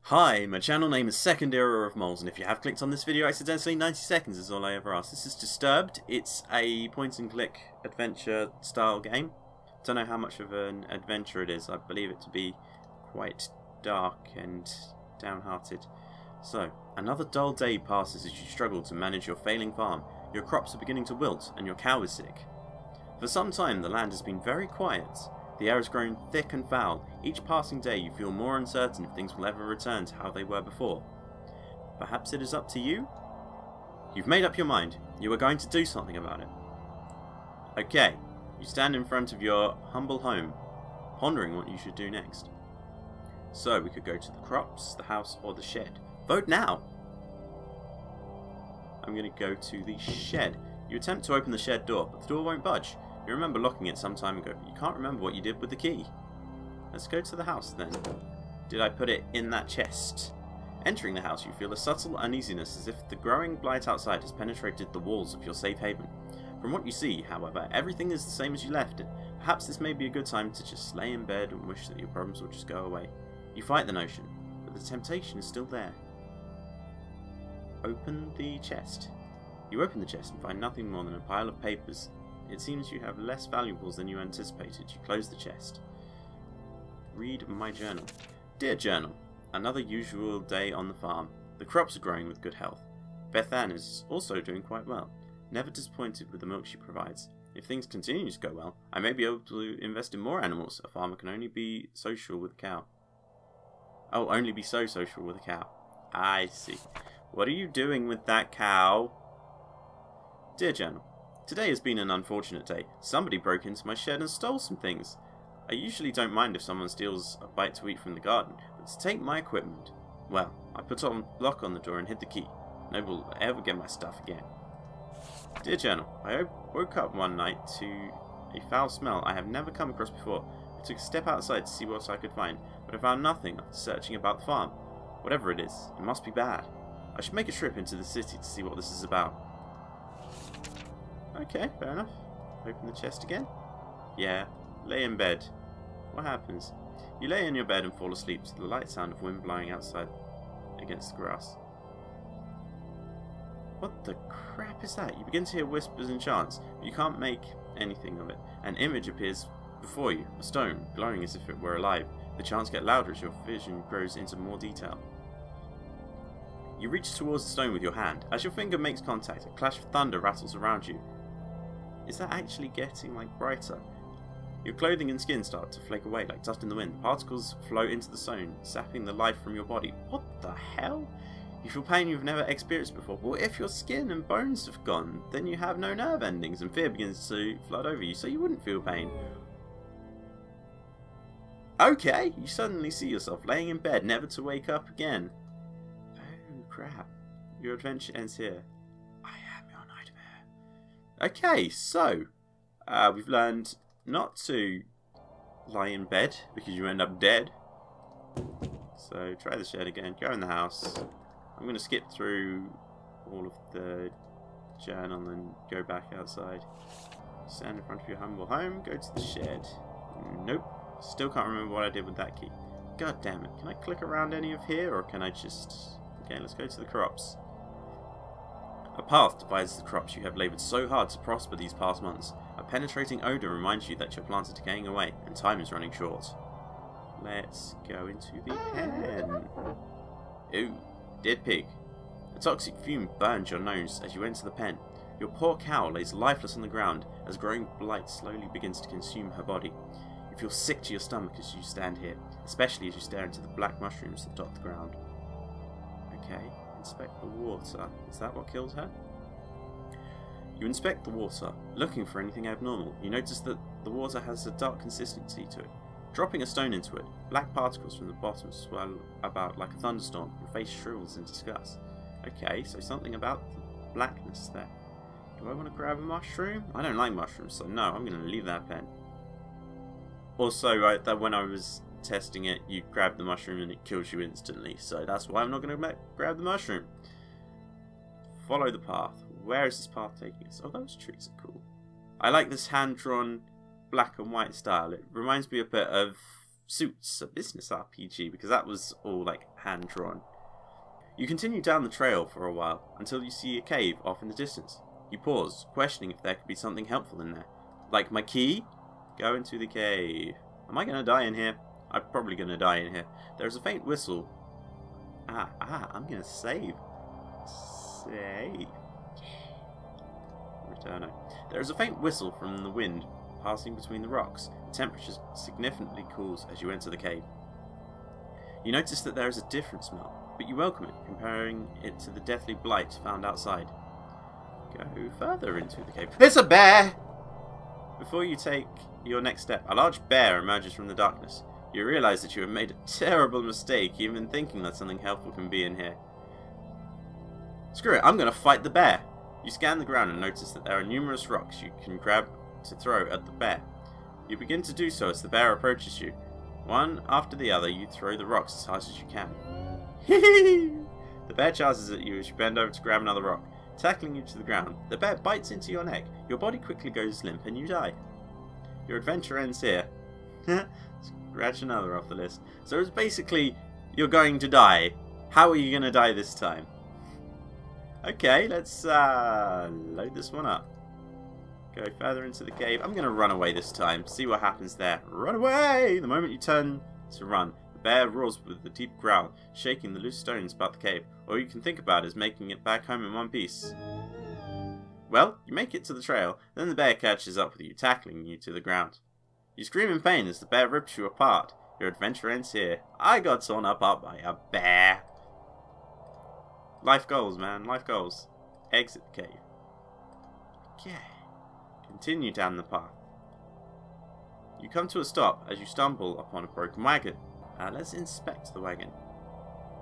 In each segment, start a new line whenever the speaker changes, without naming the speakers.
Hi, my channel name is SecondEraOfMoles, and if you have clicked on this video accidentally, 90 seconds is all I ever ask. This is Disturbed. It's a point-and-click adventure style game. Don't know how much of an adventure it is. I believe it to be quite dark and downhearted. So, another dull day passes as you struggle to manage your failing farm. Your crops are beginning to wilt, and your cow is sick. For some time, the land has been very quiet. The air has grown thick and foul. Each passing day you feel more uncertain if things will ever return to how they were before. Perhaps it is up to you? You've made up your mind. You are going to do something about it. Okay, you stand in front of your humble home, pondering what you should do next. So we could go to the crops, the house, or the shed. Vote now! I'm going to go to the shed. You attempt to open the shed door, but the door won't budge. You remember locking it some time ago, but you can't remember what you did with the key. Let's go to the house then. Did I put it in that chest? Entering the house, you feel a subtle uneasiness as if the growing blight outside has penetrated the walls of your safe haven. From what you see, however, everything is the same as you left it. Perhaps this may be a good time to just lay in bed and wish that your problems would just go away. You fight the notion, but the temptation is still there. Open the chest. You open the chest and find nothing more than a pile of papers. It seems you have less valuables than you anticipated. You close the chest. Read my journal. Dear Journal, another usual day on the farm. The crops are growing with good health. Beth Ann is also doing quite well. Never disappointed with the milk she provides. If things continue to go well, I may be able to invest in more animals. A farmer can only be social with a cow. Oh, only be so social with a cow. I see. What are you doing with that cow? Dear Journal, today has been an unfortunate day. Somebody broke into my shed and stole some things. I usually don't mind if someone steals a bite to eat from the garden, but to take my equipment, well, I put a lock on the door and hid the key. Nobody will ever get my stuff again. Dear Journal, I woke up one night to a foul smell I have never come across before. I took a step outside to see what I could find, but I found nothing after searching about the farm. Whatever it is, it must be bad. I should make a trip into the city to see what this is about. Okay, fair enough. Open the chest again. Yeah, lay in bed. What happens? You lay in your bed and fall asleep to the light sound of wind blowing outside against the grass. What the crap is that? You begin to hear whispers and chants, but you can't make anything of it. An image appears before you, a stone, glowing as if it were alive. The chants get louder as your vision grows into more detail. You reach towards the stone with your hand. As your finger makes contact, a clash of thunder rattles around you. Is that actually getting brighter? Your clothing and skin start to flake away like dust in the wind. Particles float into the stone, sapping the life from your body. What the hell? You feel pain you've never experienced before. But if your skin and bones have gone, then you have no nerve endings and fear begins to flood over you, so you wouldn't feel pain. Okay, you suddenly see yourself laying in bed, never to wake up again. Oh crap. Your adventure ends here. I am your nightmare. Okay, so we've learned not to lie in bed because you end up dead. So try the shed again, go in the house. I'm going to skip through all of the journal and go back outside. Stand in front of your humble home, go to the shed. Nope, still can't remember what I did with that key. God damn it, can I click around any of here or can I just... Okay, let's go to the crops. A path divides the crops you have laboured so hard to prosper these past months. A penetrating odour reminds you that your plants are decaying away and time is running short. Let's go into the pen. Ooh, dead pig. A toxic fume burns your nose as you enter the pen. Your poor cow lays lifeless on the ground as growing blight slowly begins to consume her body. You feel sick to your stomach as you stand here, especially as you stare into the black mushrooms that dot the ground. Okay. Inspect the water. Is that what killed her? You inspect the water, looking for anything abnormal. You notice that the water has a dark consistency to it. Dropping a stone into it, black particles from the bottom swirl about like a thunderstorm. Your face shrivels in disgust. Okay, so something about the blackness there. Do I want to grab a mushroom? I don't like mushrooms, so no, I'm going to leave that pen. Also, that when I was testing it, you grab the mushroom and it kills you instantly, so that's why I'm not going to grab the mushroom. Follow the path. Where is this path taking us? Oh, those trees are cool. I like this hand-drawn black and white style. It reminds me a bit of suits a business RPG, because that was all like hand drawn. You continue down the trail for a while until you see a cave off in the distance. You pause, questioning if there could be something helpful in there. Like my key? Go into the cave. Am I going to die in here? I'm probably going to die in here. There's a faint whistle. I'm going to save. Save. Returno. There is a faint whistle from the wind passing between the rocks. The temperature significantly cools as you enter the cave. You notice that there is a different smell, but you welcome it, comparing it to the deathly blight found outside. Go further into the cave. It's a bear! Before you take your next step, a large bear emerges from the darkness. You realise that you have made a terrible mistake even thinking that something helpful can be in here. Screw it, I'm going to fight the bear! You scan the ground and notice that there are numerous rocks you can grab to throw at the bear. You begin to do so as the bear approaches you. One after the other, you throw the rocks as hard as you can. The bear charges at you as you bend over to grab another rock, tackling you to the ground. The bear bites into your neck. Your body quickly goes limp and you die. Your adventure ends here. Scratch another off the list. So it's basically, you're going to die. How are you going to die this time? Okay, let's load this one up. Go further into the cave. I'm going to run away this time. See what happens there. Run away! The moment you turn to run, the bear roars with a deep growl, shaking the loose stones about the cave. All you can think about is making it back home in one piece. Well, you make it to the trail, then the bear catches up with you, tackling you to the ground. You scream in pain as the bear rips you apart. Your adventure ends here. I got torn apart by a bear. Life goals, man. Life goals. Exit the cave. Okay. Continue down the path. You come to a stop as you stumble upon a broken wagon. Let's inspect the wagon.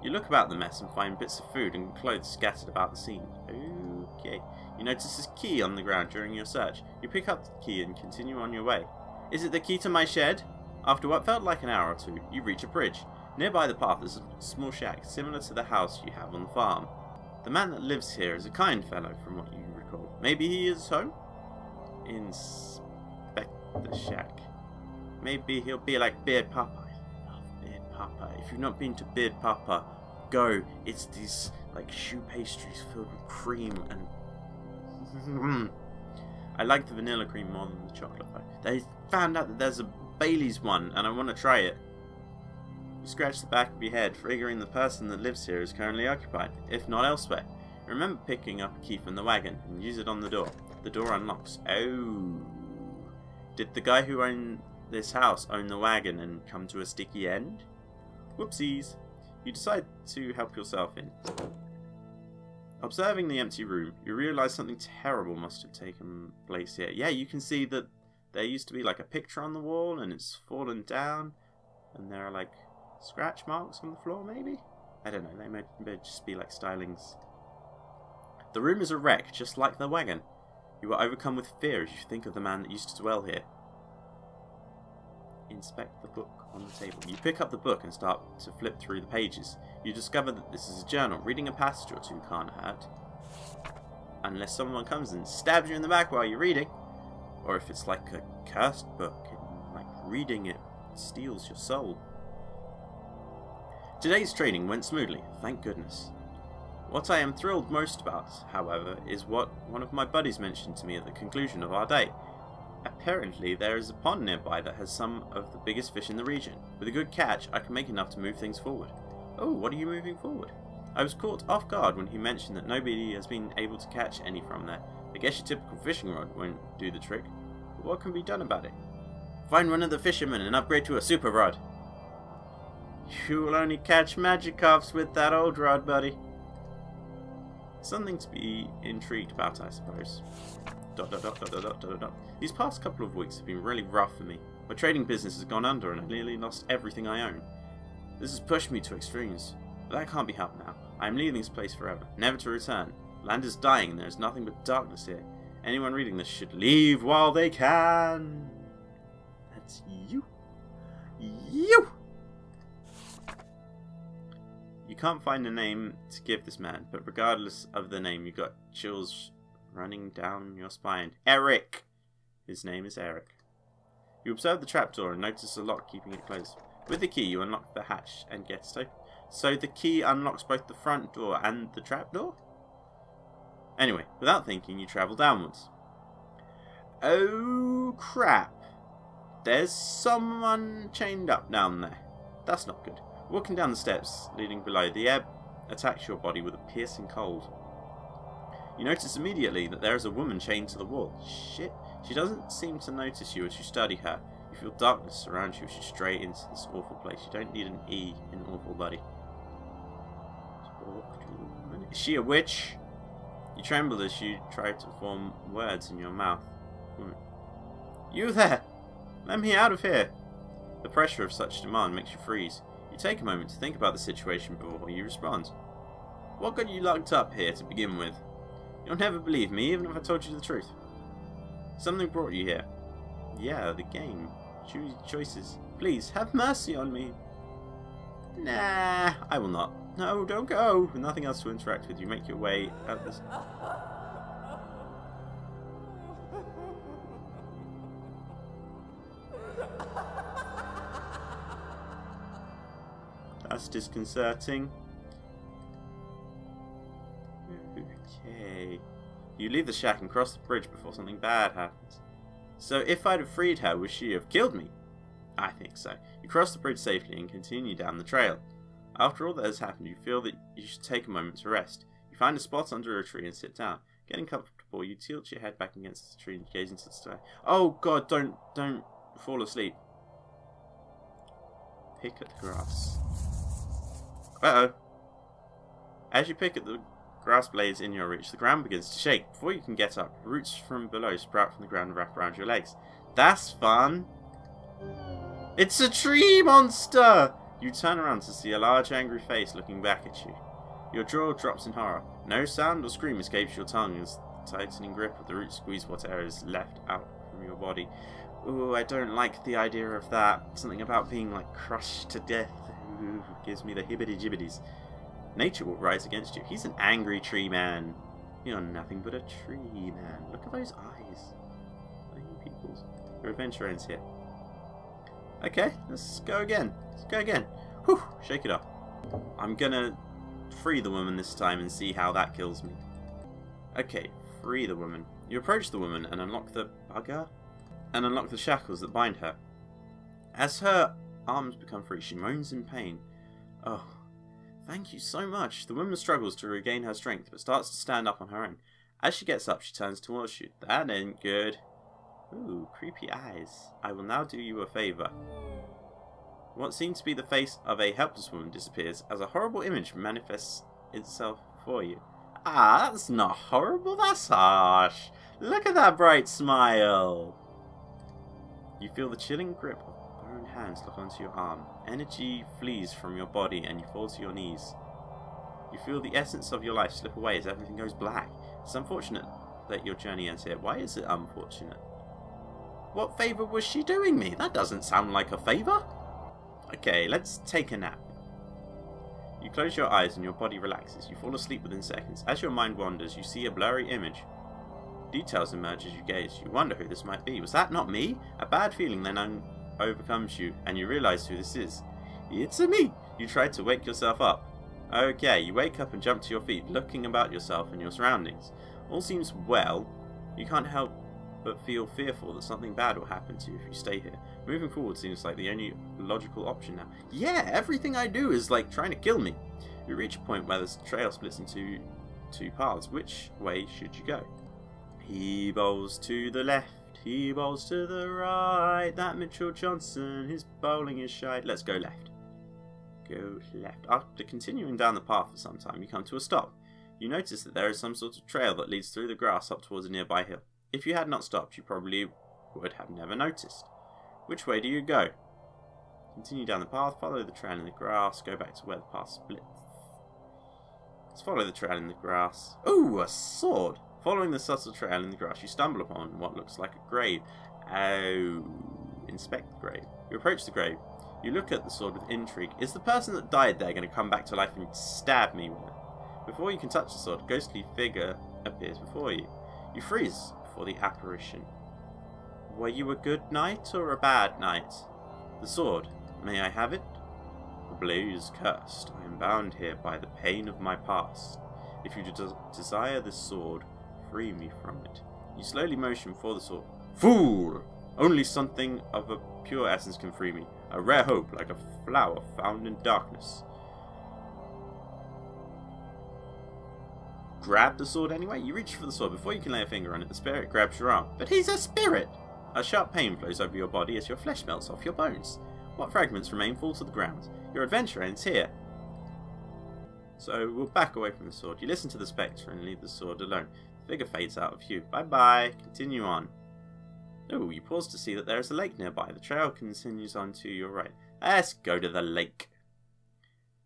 You look about the mess and find bits of food and clothes scattered about the scene. Okay. You notice this key on the ground during your search. You pick up the key and continue on your way. Is it the key to my shed? After what felt like an hour or two, you reach a bridge. Nearby the path is a small shack, similar to the house you have on the farm. The man that lives here is a kind fellow, from what you recall. Maybe he is home? Inspect the shack. Maybe he'll be like Beard Papa. I love Beard Papa. If you've not been to Beard Papa, go. It's these like shoe pastries filled with cream and I like the vanilla cream more than the chocolate though. They found out that there's a Bailey's one and I want to try it. You scratch the back of your head, figuring the person that lives here is currently occupied, if not elsewhere. Remember picking up a key from the wagon and use it on the door. The door unlocks. Oh. Did the guy who owned this house own the wagon and come to a sticky end? Whoopsies. You decide to help yourself in. Observing the empty room, you realise something terrible must have taken place here. Yeah, you can see that there used to be like a picture on the wall and it's fallen down. And there are like scratch marks on the floor maybe? I don't know, they may just be like stylings. The room is a wreck, just like the wagon. You are overcome with fear as you think of the man that used to dwell here. Inspect the book on the table. You pick up the book and start to flip through the pages. You discover that this is a journal. Reading a passage or two can't hurt. Unless someone comes and stabs you in the back while you're reading. Or if it's like a cursed book and like reading it steals your soul. Today's training went smoothly, thank goodness. What I am thrilled most about, however, is what one of my buddies mentioned to me at the conclusion of our day. Apparently there is a pond nearby that has some of the biggest fish in the region. With a good catch, I can make enough to move things forward. Oh, what are you moving forward? I was caught off guard when he mentioned that nobody has been able to catch any from there. I guess your typical fishing rod won't do the trick. But what can be done about it? Find one of the fishermen and upgrade to a super rod. You will only catch Magikarps with that old rod, buddy. Something to be intrigued about, I suppose. These past couple of weeks have been really rough for me. My trading business has gone under and I nearly lost everything I own. This has pushed me to extremes. But that can't be helped now. I am leaving this place forever, never to return. Land is dying and there is nothing but darkness here. Anyone reading this should leave while they can. That's you. You! You can't find a name to give this man, but regardless of the name, you got chills running down your spine. Eric! His name is Eric. You observe the trapdoor and notice a lock keeping it closed. With the key, you unlock the hatch and get it open. So the key unlocks both the front door and the trapdoor? Anyway, without thinking, you travel downwards. Oh crap. There's someone chained up down there. That's not good. Walking down the steps leading below, the air attacks your body with a piercing cold. You notice immediately that there is a woman chained to the wall. Shit. She doesn't seem to notice you as you study her. You feel darkness surround you as you stray into this awful place. You don't need an E in awful, buddy. Is she a witch? You tremble as you try to form words in your mouth. You there! Let me out of here! The pressure of such demand makes you freeze. You take a moment to think about the situation before you respond. What got you locked up here to begin with? You'll never believe me, even if I told you the truth. Something brought you here. Yeah, the game. Choose choices. Please, have mercy on me. Nah, I will not. No, don't go. With nothing else to interact with, you make your way out this... That's disconcerting. Okay. You leave the shack and cross the bridge before something bad happens. So if I'd have freed her, would she have killed me? I think so. You cross the bridge safely and continue down the trail. After all that has happened, you feel that you should take a moment to rest. You find a spot under a tree and sit down. Getting comfortable, you tilt your head back against the tree and gaze into the sky. Oh god, don't fall asleep. Pick at the grass. Uh-oh. As you pick at the grass blades in your reach, the ground begins to shake. Before you can get up, roots from below sprout from the ground and wrap around your legs. That's fun! It's a tree monster! You turn around to see a large angry face looking back at you. Your jaw drops in horror. No sound or scream escapes your tongue as the tightening grip of the roots squeeze what air is left out from your body. Ooh, I don't like the idea of that. Something about being like crushed to death. Ooh, gives me the hibbity-jibbities. Nature will rise against you. He's an angry tree man. You're nothing but a tree man. Look at those eyes. Tiny pupils. Your adventure ends here. Okay, let's go again. Let's go again. Whew, shake it up. I'm gonna free the woman this time and see how that kills me. Okay, free the woman. You approach the woman and unlock the bugger? And unlock the shackles that bind her. As her arms become free, she moans in pain. Oh, thank you so much. The woman struggles to regain her strength, but starts to stand up on her own. As she gets up, she turns towards you. That ain't good. Ooh, creepy eyes. I will now do you a favour. What seems to be the face of a helpless woman disappears as a horrible image manifests itself before you. Ah, that's not horrible, that's harsh. Look at that bright smile. You feel the chilling grip of bone hands lock onto your arm. Energy flees from your body and you fall to your knees. You feel the essence of your life slip away as everything goes black. It's unfortunate that your journey ends here. Why is it unfortunate? What favour was she doing me? That doesn't sound like a favour. Okay, let's take a nap. You close your eyes and your body relaxes. You fall asleep within seconds. As your mind wanders, you see a blurry image. Details emerge as you gaze. You wonder who this might be. Was that not me? A bad feeling then overcomes you, and you realise who this is. It's me! You try to wake yourself up. Okay, you wake up and jump to your feet, looking about yourself and your surroundings. All seems well. You can't help but feel fearful that something bad will happen to you if you stay here. Moving forward seems like the only logical option now. Yeah, everything I do is like trying to kill me. You reach a point where the trail splits into two paths. Which way should you go? He bowls to the left, he bowls to the right. That Mitchell Johnson, his bowling is shite. Let's go left. Go left. After continuing down the path for some time, you come to a stop. You notice that there is some sort of trail that leads through the grass up towards a nearby hill. If you had not stopped, you probably would have never noticed. Which way do you go? Continue down the path, follow the trail in the grass, go back to where the path splits. Let's follow the trail in the grass. Ooh, a sword! Following the subtle trail in the grass, you stumble upon what looks like a grave. Oh, inspect the grave. You approach the grave. You look at the sword with intrigue. Is the person that died there going to come back to life and stab me with it? Before you can touch the sword, a ghostly figure appears before you. You freeze before the apparition. Were you a good knight or a bad knight? The sword May I have it? The blade is cursed. I am bound here by the pain of my past. If you desire this sword, free me from it. You slowly motion for the sword. Fool! Only something of a pure essence can free me. A rare hope, like a flower found in darkness. Grab the sword anyway? You reach for the sword. Before you can lay a finger on it, the spirit grabs your arm. But he's a spirit! A sharp pain flows over your body as your flesh melts off your bones. What fragments remain fall to the ground. Your adventure ends here. So we'll back away from the sword. You listen to the spectre and leave the sword alone. The figure fades out of view. Bye bye. Continue on. Oh, you pause to see that there is a lake nearby. The trail continues on to your right. Let's go to the lake.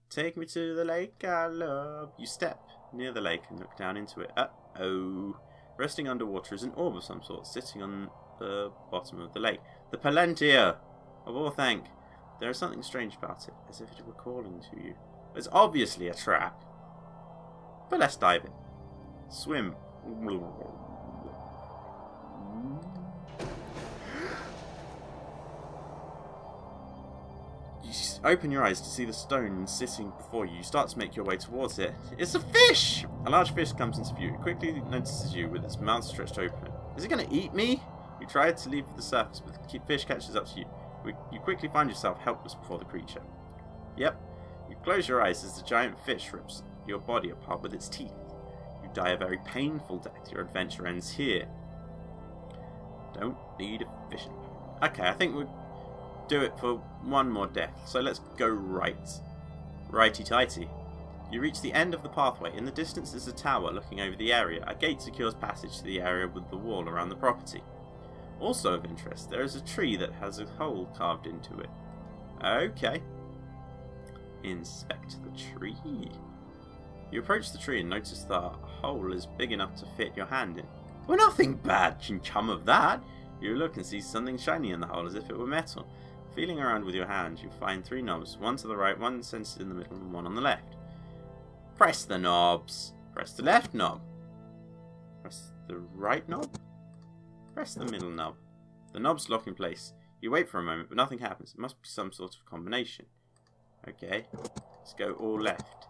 Take me to the lake I love. You step near the lake and look down into it. Uh-oh. Resting underwater is an orb of some sort, sitting on the bottom of the lake. The Palantir of Orthanc. There is something strange about it, as if it were calling to you. It's obviously a trap. But let's dive in. Swim. You open your eyes to see the stone sitting before you. You start to make your way towards it. It's a fish! A large fish comes into view. It quickly notices you with its mouth stretched open. Is it going to eat me? You try to leave the surface, but the fish catches up to you. You quickly find yourself helpless before the creature. Yep. You close your eyes as the giant fish rips your body apart with its teeth. You die a very painful death. Your adventure ends here. Don't need a fishing pole. Okay, I think we'll do it for one more death. So let's go right. Righty-tighty. You reach the end of the pathway. In the distance is a tower looking over the area. A gate secures passage to the area with the wall around the property. Also of interest, there is a tree that has a hole carved into it. Okay. Inspect the tree. You approach the tree and notice the hole is big enough to fit your hand in. Well, nothing bad can come of that. You look and see something shiny in the hole as if it were metal. Feeling around with your hand, you find 3 knobs, one to the right, one centered in the middle, and one on the left. Press the knobs. Press the left knob. Press the right knob. Press the middle knob. The knobs lock in place. You wait for a moment, but nothing happens. It must be some sort of combination. Okay, let's go all left.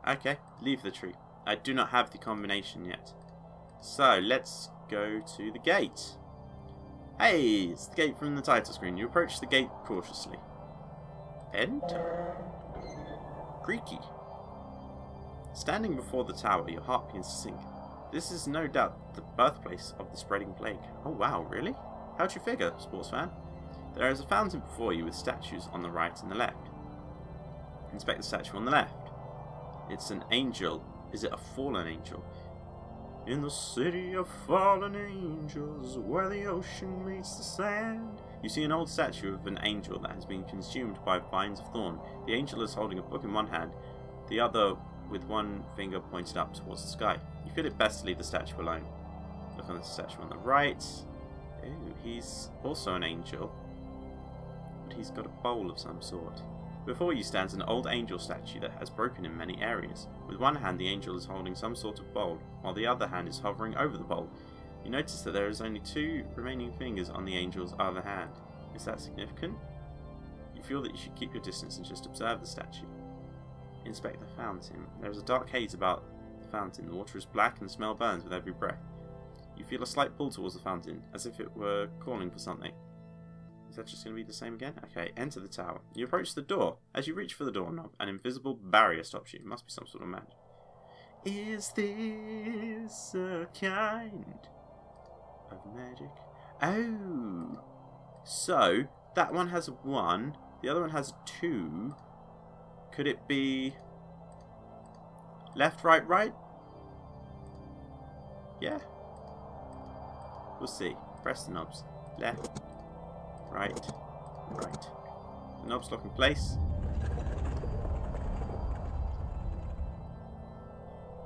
Okay, leave the tree. I do not have the combination yet. So, let's go to the gate. Hey, it's the gate from the title screen. You approach the gate cautiously. Enter. Creaky. Standing before the tower, your heart begins to sink. This is no doubt the birthplace of the spreading plague. Oh wow, really? How'd you figure, sports fan? There is a fountain before you with statues on the right and the left. Inspect the statue on the left. It's an angel. Is it a fallen angel? In the city of fallen angels, where the ocean meets the sand. You see an old statue of an angel that has been consumed by vines of thorn. The angel is holding a book in one hand, the other with one finger pointed up towards the sky. You feel it best to leave the statue alone. Look on the statue on the right. Ooh, he's also an angel, but he's got a bowl of some sort. Before you stands an old angel statue that has broken in many areas. With one hand the angel is holding some sort of bowl, while the other hand is hovering over the bowl. You notice that there is only 2 remaining fingers on the angel's other hand. Is that significant? You feel that you should keep your distance and just observe the statue. Inspect the fountain. There is a dark haze about the fountain. The water is black and the smell burns with every breath. You feel a slight pull towards the fountain, as if it were calling for something. Is that just going to be the same again? Okay, enter the tower. You approach the door. As you reach for the doorknob, an invisible barrier stops you. It must be some sort of magic. Is this a kind of magic? Oh! So, that one has a 1, the other one has a 2. Could it be left, right, right? Yeah. We'll see. Press the knobs. Left, right, right. The knobs lock in place.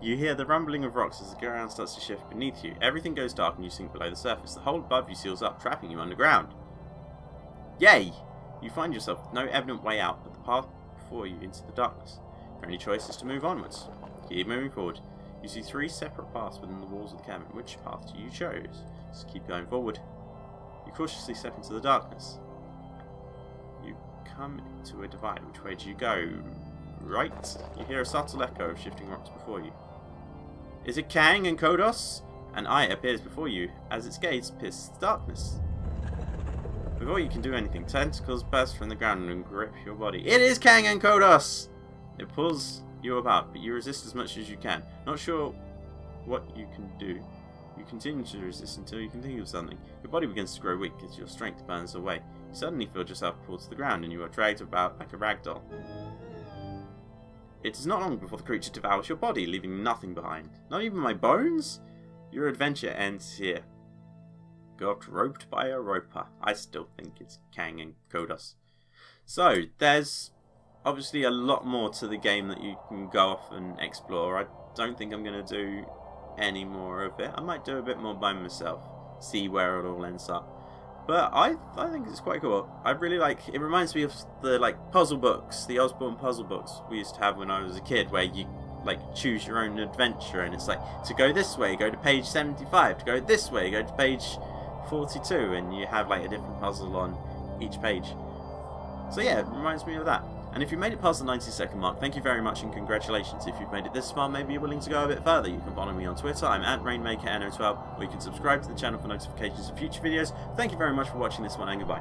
You hear the rumbling of rocks as the ground starts to shift beneath you. Everything goes dark and you sink below the surface. The hole above you seals up, trapping you underground. Yay! You find yourself with no evident way out but the path before you into the darkness. Your only choice is to move onwards. Keep moving forward. You see 3 separate paths within the walls of the cavern. Which path do you choose? Just keep going forward. You cautiously step into the darkness. come to a divide. Which way do you go? Right. You hear a subtle echo of shifting rocks before you. Is it Kang and Kodos? An eye appears before you as its gaze pierces the darkness. Before you can do anything, tentacles burst from the ground and grip your body. It is Kang and Kodos! It pulls you about, but you resist as much as you can. Not sure what you can do. You continue to resist until you can think of something. Your body begins to grow weak as your strength burns away. You suddenly feel yourself pulled to the ground and you are dragged about like a rag doll. It is not long before the creature devours your body, leaving nothing behind. Not even my bones? Your adventure ends here. Got roped by a roper. I still think it's Kang and Kodos. So, there's obviously a lot more to the game that you can go off and explore. I don't think I'm going to do any more of it. I might do a bit more by myself, see where it all ends up. But I think it's quite cool. I really like it. Reminds me of the puzzle books, the Osborne puzzle books we used to have when I was a kid, where you choose your own adventure, and it's like, to go this way, go to page 75, to go this way, go to page 42, and you have a different puzzle on each page. So yeah, it reminds me of that. And if you made it past the 90-second mark, thank you very much and congratulations. If you've made it this far, maybe you're willing to go a bit further. You can follow me on Twitter, I'm @RainmakerNO12, or you can subscribe to the channel for notifications of future videos. Thank you very much for watching this one, and goodbye.